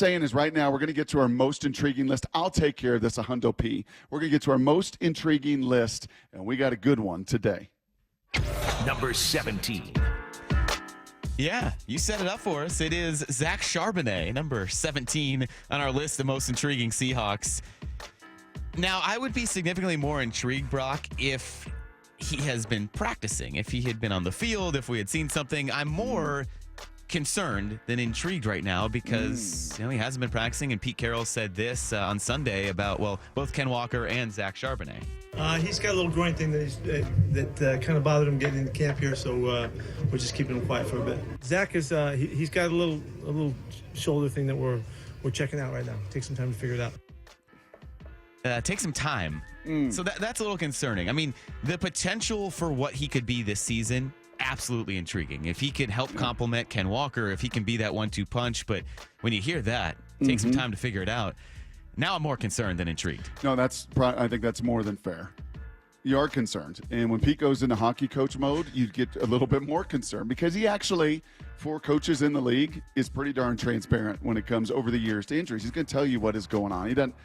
Saying is right now we're going to get to our most intriguing list. I'll take care of this, a hundo P. We're going to get to our most intriguing list, and we got a good one today. Number 17. Yeah, you set it up for us. It is Zach Charbonnet, number 17 on our list of most intriguing Seahawks. Now, I would be significantly more intrigued, Brock, if he has been practicing, if he had been on the field, if we had seen something. I'm more concerned than intrigued right now because he hasn't been practicing, and Pete Carroll said this on Sunday about both Ken Walker and Zach Charbonnet. He's got a little groin thing that kind of bothered him getting into camp here, so we're just keeping him quiet for a bit. Zach is he's got a little shoulder thing that we're checking out right now. Take some time to figure it out. Take some time. So that's a little concerning. I mean, the potential for what he could be this season, absolutely intriguing. If he could help complement Ken Walker, if he can be that 1-2 punch, but when you hear that, take some time to figure it out. Now I'm more concerned than intrigued. No, I think that's more than fair. You are concerned. And when Pete goes into hockey coach mode, you get a little bit more concerned because he actually, for coaches in the league, is pretty darn transparent when it comes over the years to injuries. He's going to tell you what is going on. He doesn't.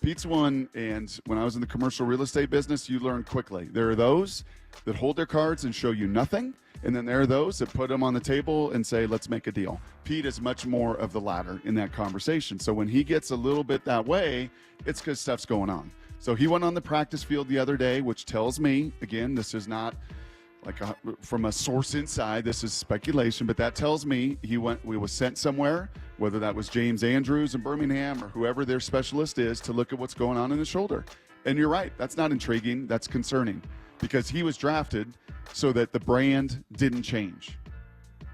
Pete's one, and when I was in the commercial real estate business, you learn quickly. There are those that hold their cards and show you nothing, and then there are those that put them on the table and say, let's make a deal. Pete is much more of the latter in that conversation. So when he gets a little bit that way, it's because stuff's going on. So he went on the practice field the other day, which tells me, again, this is not like from a source inside, this is speculation, but that tells me we was sent somewhere, whether that was James Andrews in Birmingham or whoever their specialist is, to look at what's going on in the shoulder. And you're right, that's not intriguing, that's concerning, because he was drafted so that the brand didn't change.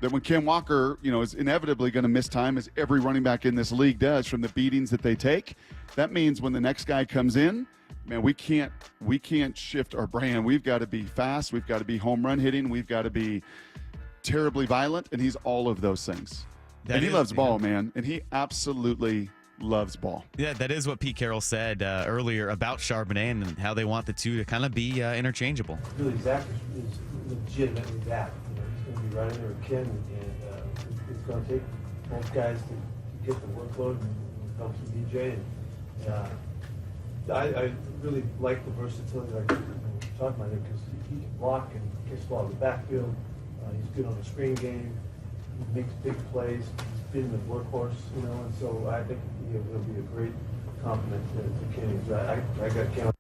That when Ken Walker, is inevitably going to miss time, as every running back in this league does, from the beatings that they take, that means when the next guy comes in, man, we can't shift our brand. We've got to be fast. We've got to be home run hitting. We've got to be terribly violent. And he's all of those things. And he loves ball, man. And he absolutely loves ball. Yeah, that is what Pete Carroll said earlier about Charbonnet and how they want the two to kind of be interchangeable. Really, Zach is legitimately that. He's going to be right in there with Ken, and it's going to take both guys to get the workload and help some DJ. And I really like the versatility, like you're talking about it, because he can block and catch the ball in the backfield. He's good on the screen game. He makes big plays. He's been the workhorse, and so I think he'll be a great compliment to Kenny. I got Ken.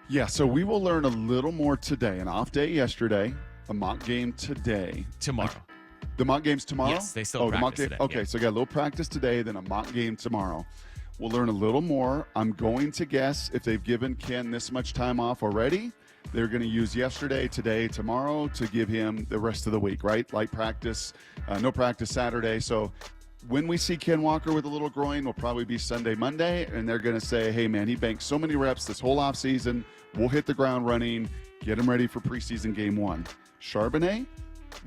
Yeah, so we will learn a little more today. An off day yesterday, a mock game today. Tomorrow. The mock game's tomorrow? Yes, they still practice today. Okay, yeah. So we got a little practice today, then a mock game tomorrow. We'll learn a little more. I'm going to guess if they've given Ken this much time off already, they're going to use yesterday, today, tomorrow to give him the rest of the week, right? Light practice, no practice Saturday. So when we see Ken Walker with a little groin, will probably be Sunday, Monday, and they're going to say, hey, man, he banked so many reps this whole offseason. We'll hit the ground running, get him ready for preseason game 1. Charbonnet,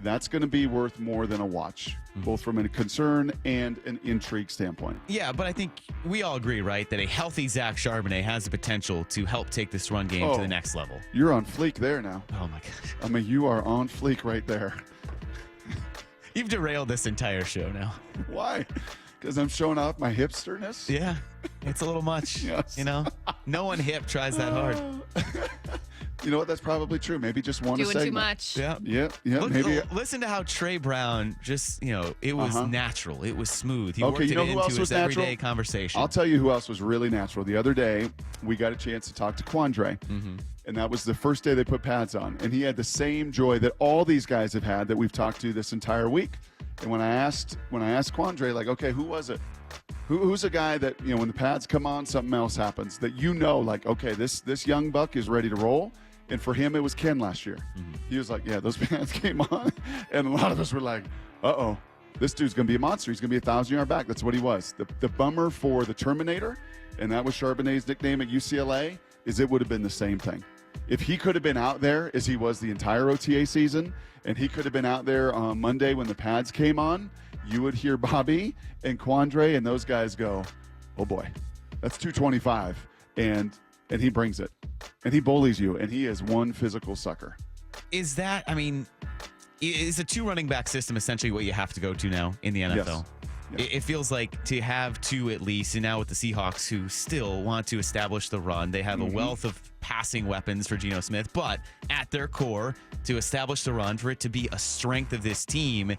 that's going to be worth more than a watch, both from a concern and an intrigue standpoint. Yeah, but I think we all agree, right, that a healthy Zach Charbonnet has the potential to help take this run game to the next level. You're on fleek there now. Oh, my gosh. I mean, you are on fleek right there. You've derailed this entire show now. Why? Because I'm showing off my hipsterness? Yeah, it's a little much. Yes. No one hip tries that hard. You know what? That's probably true. Maybe just one Doing segment. too much. Yeah. Yeah. Maybe. Listen to how Trey Brown just, it was natural. It was smooth. He worked Okay, it into his everyday conversation. I'll tell you who else was really natural. The other day, we got a chance to talk to Quandre, and that was the first day they put pads on. And he had the same joy that all these guys have had that we've talked to this entire week. And when I asked Quandre, like, okay, who was it? Who's a guy that, when the pads come on, something else happens, that like, okay, this young buck is ready to roll. And for him, it was Ken last year. He was like, yeah, those pads came on. And a lot of us were like, uh-oh, this dude's going to be a monster. He's going to be a 1,000-yard back. That's what he was. The bummer for the Terminator, and that was Charbonnet's nickname at UCLA, is it would have been the same thing. If he could have been out there as he was the entire OTA season, and he could have been out there on Monday when the pads came on, you would hear Bobby and Quandre and those guys go, oh boy, that's 225. And he brings it. And he bullies you, and he is one physical sucker. Is a two running back system essentially what you have to go to now in the NFL? Yeah. It feels like to have two at least, and now with the Seahawks who still want to establish the run, they have a wealth of passing weapons for Geno Smith, but at their core, to establish the run, for it to be a strength of this team,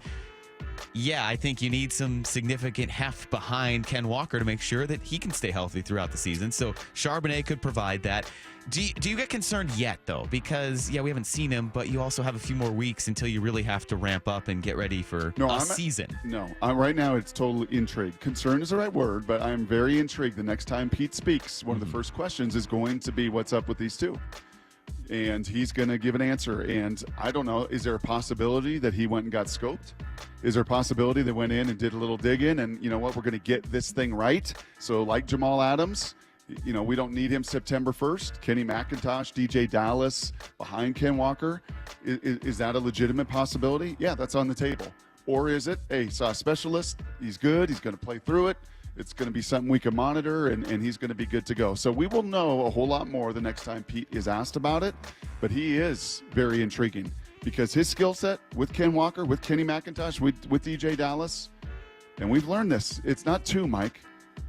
yeah, I think you need some significant heft behind Ken Walker to make sure that he can stay healthy throughout the season. So Charbonnet could provide that. Do you get concerned yet, though? Because, yeah, we haven't seen him, but you also have a few more weeks until you really have to ramp up and get ready for season. No, right now it's totally intrigued. Concern is the right word, but I'm very intrigued. The next time Pete speaks, one of the first questions is going to be, what's up with these two? And he's going to give an answer. And I don't know, is there a possibility that he went and got scoped? Is there a possibility that went in and did a little digging and, you know what, we're going to get this thing right? So like Jamal Adams, you know, we don't need him September 1st. Kenny McIntosh, DJ Dallas behind Ken Walker. Is that a legitimate possibility? Yeah, that's on the table. Or is it, hey, saw a specialist, he's good, he's going to play through it. It's going to be something we can monitor, and he's going to be good to go. So we will know a whole lot more the next time Pete is asked about it. But he is very intriguing because his skill set with Ken Walker, with Kenny McIntosh, with DJ Dallas, and we've learned this. It's not two, Mike.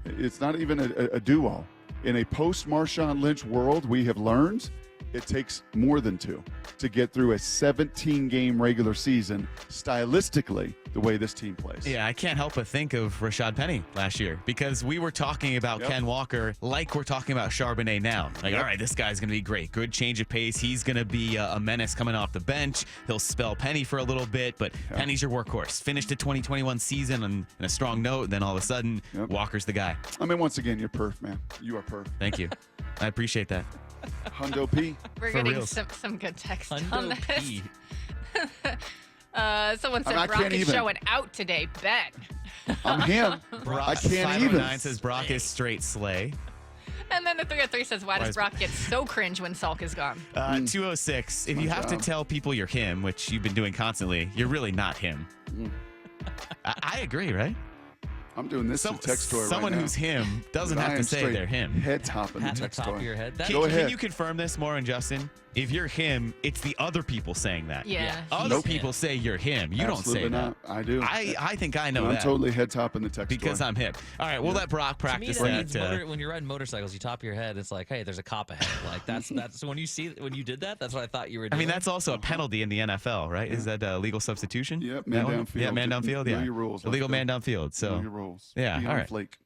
It's not even a duo. In a post-Marshawn Lynch world, we have learned it takes more than two to get through a 17-game regular season stylistically the way this team plays. Yeah, I can't help but think of Rashad Penny last year because we were talking about Ken Walker like we're talking about Charbonnet now. Like, all right, this guy's going to be great. Good change of pace. He's going to be a menace coming off the bench. He'll spell Penny for a little bit, but Penny's your workhorse. Finished the 2021 season on a strong note, and then all of a sudden, Walker's the guy. I mean, once again, you're perf, man. You are perf. Thank you. I appreciate that. Hundo P. We're For getting reals. some good text on Hundo this. P. Someone said I Brock can't is even. showing out today. Bet. I'm him. I can't even. 509 says Brock is straight slay. And then the 303 says, why does Brock get so cringe when Salk is gone? 206, if you have to tell people you're him, which you've been doing constantly, you're really not him. I agree, right? I'm doing this in text story Someone right now. who's him doesn't I have to am say straight they're him. Head top in the At the text top story. of your head. That- Go ahead. Can you confirm this more, and Justin? If you're him, it's the other people saying that. Yeah. Other Nope. people say you're him. You Absolutely don't say not. I do. that. I think I know I'm that. totally head top in the text Because story. I'm hip. All right, we'll let Brock To me, practice that that. means when you're riding motorcycles, you top your head. It's like, hey, there's a cop ahead. Like that's so when you did that, that's what I thought you were I doing. mean, that's also a penalty in the NFL, right? Is that legal substitution? Yep, That man one? downfield. Yeah, man downfield. Know Yeah, your rules. illegal Let's go. man downfield. So Know your rules. yeah, Be all on right. Flake.